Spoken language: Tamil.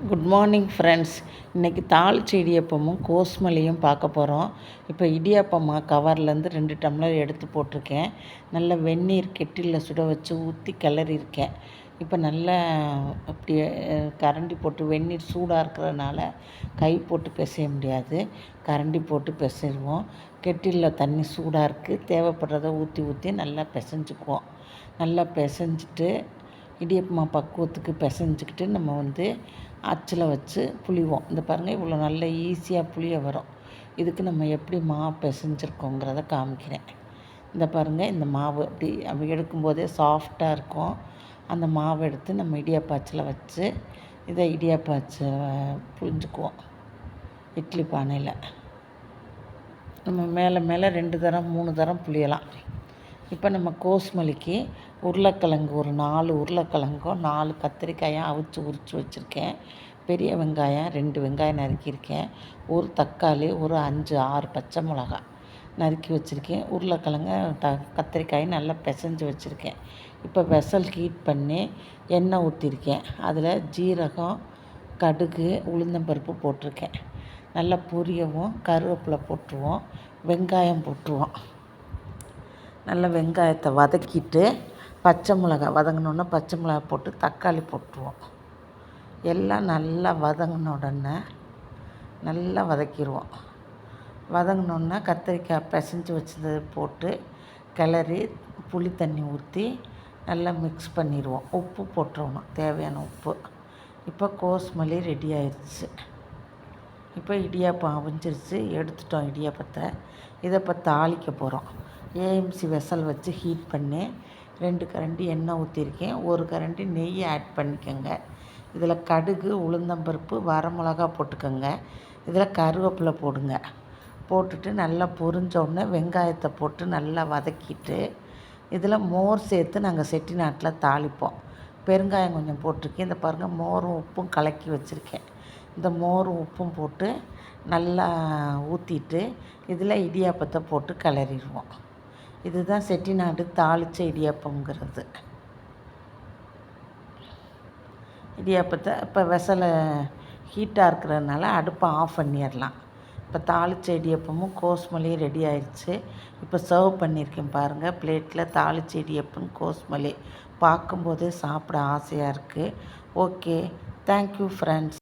Good morning friends. இன்றைக்கி தாளிச்ச இடியப்பமும் கோஸ்மல்லியும் பார்க்க போகிறோம். இப்போ இடியாப்பமா கவர்லேருந்து 2 டம்ளர் எடுத்து போட்டிருக்கேன். நல்ல வெந்நீர் கெட்டிலில் சுட வச்சு ஊற்றி கிளறியிருக்கேன். இப்போ நல்லா அப்படியே கரண்டி போட்டு வெந்நீர் சூடாக இருக்கிறதுனால கை போட்டு பிசைய முடியாது. கரண்டி போட்டு பிசைவோம். கெட்டிலில் தண்ணி சூடாக இருக்குது, தேவைப்படுறத ஊற்றி ஊற்றி நல்லா பிசைஞ்சுக்குவோம். நல்லா பிசைஞ்சிட்டு இடியப்பமா பக்குவத்துக்கு பிசைஞ்சிக்கிட்டு நம்ம அச்சில் வச்சு புளிவோம். இந்த பாருங்கள், இவ்வளோ நல்ல ஈஸியாக புளிய வரும். இதுக்கு நம்ம எப்படி மாவு பிசைஞ்சிருக்கோங்கிறத காமிக்கிறேன். இந்த பாருங்கள், இந்த மாவு அப்படி எடுக்கும்போதே சாஃப்டாக இருக்கும். அந்த மாவை எடுத்து நம்ம இடியாப்பாச்சில் வச்சு இதை இடியாப்பாச்சி புளிஞ்சுக்குவோம். இட்லி பானையில் நம்ம மேலே மேலே 2 தரம் 3 தரம் புளியலாம். இப்போ நம்ம கோஸ்மல்லிக்கு உருளைக்கிழங்கு ஒரு 4 உருளைக்கிழங்கும் 4 கத்திரிக்காயும் அவிச்சு உரித்து வச்சுருக்கேன். பெரிய வெங்காயம் 2 வெங்காயம் நறுக்கியிருக்கேன். ஒரு தக்காளி, ஒரு 5 6 பச்சை மிளகா நறுக்கி வச்சுருக்கேன். உருளைக்கிழங்கு கத்திரிக்காயும் நல்லா பிசைஞ்சு வச்சுருக்கேன். இப்போ வெசல் ஹீட் பண்ணி எண்ணெய் ஊற்றிருக்கேன். அதில் ஜீரகம், கடுகு, உளுந்தம்பருப்பு போட்டிருக்கேன். நல்லா பொரியவும் கருவேப்பிலை போட்டுருவோம், வெங்காயம் போட்டுருவோம். நல்லா வெங்காயத்தை வதக்கிட்டு பச்சை மிளகாய் வதங்கினோன்னே பச்சை மிளகாய் போட்டு தக்காளி போட்டுருவோம். எல்லாம் நல்லா வதங்கின உடனே நல்லா வதக்கிடுவோம். வதங்கினோன்னே கத்திரிக்காய் பிசைஞ்சு வச்சது போட்டு கிளறி புளி தண்ணி ஊற்றி நல்லா மிக்ஸ் பண்ணிடுவோம். உப்பு போட்டுருவோம், தேவையான உப்பு. இப்போ கோஸ்மல்லி ரெடி ஆயிடுச்சு. இப்போ இடியாப்பம் அவிஞ்சிருச்சு, எடுத்துட்டோம் இடியாப்பத்தை. இதை இப்போ தாளிக்க போகிறோம். ஏஎம்சி வெசல் வச்சு ஹீட் பண்ணி 2 கரண்டி எண்ணெய் ஊற்றிருக்கேன். 1 கரண்டி நெய் ஆட் பண்ணிக்கோங்க. இதில் கடுகு, உளுந்தம்பருப்பு, வரமிளகா போட்டுக்கோங்க. இதில் கருவேப்பிலை போடுங்க. போட்டுட்டு நல்லா பொரிஞ்ச உடனே வெங்காயத்தை போட்டு நல்லா வதக்கிட்டு இதில் மோர் சேர்த்து நாங்கள் செட்டிநாட்டில் தாளிப்போம். பெருங்காயம் கொஞ்சம் போட்டிருக்கேன். இந்த பாருங்கள், மோரும் உப்பும் கலக்கி வச்சுருக்கேன். இந்த மோரும் உப்பும் போட்டு நல்லா ஊற்றிட்டு இதில் இடியாப்பத்தை போட்டு கிளறிடுவோம். இதுதான் செட்டிநாடு தாளித்த இடியாப்பங்கிறது. இடியாப்பத்தை இப்போ வெசலை ஹீட்டாக இருக்கிறதுனால அடுப்பை ஆஃப் பண்ணிடலாம். இப்போ தாளித்த இடியப்பமும் கோஸ்மல்லியும் ரெடி ஆயிடுச்சு. இப்போ சர்வ் பண்ணியிருக்கேன் பாருங்கள், பிளேட்டில் தாளித்த இடியப்பம் கோஸ்மல்லி. பார்க்கும்போதே சாப்பிட ஆசையாக இருக்குது. Okay, thank you friends.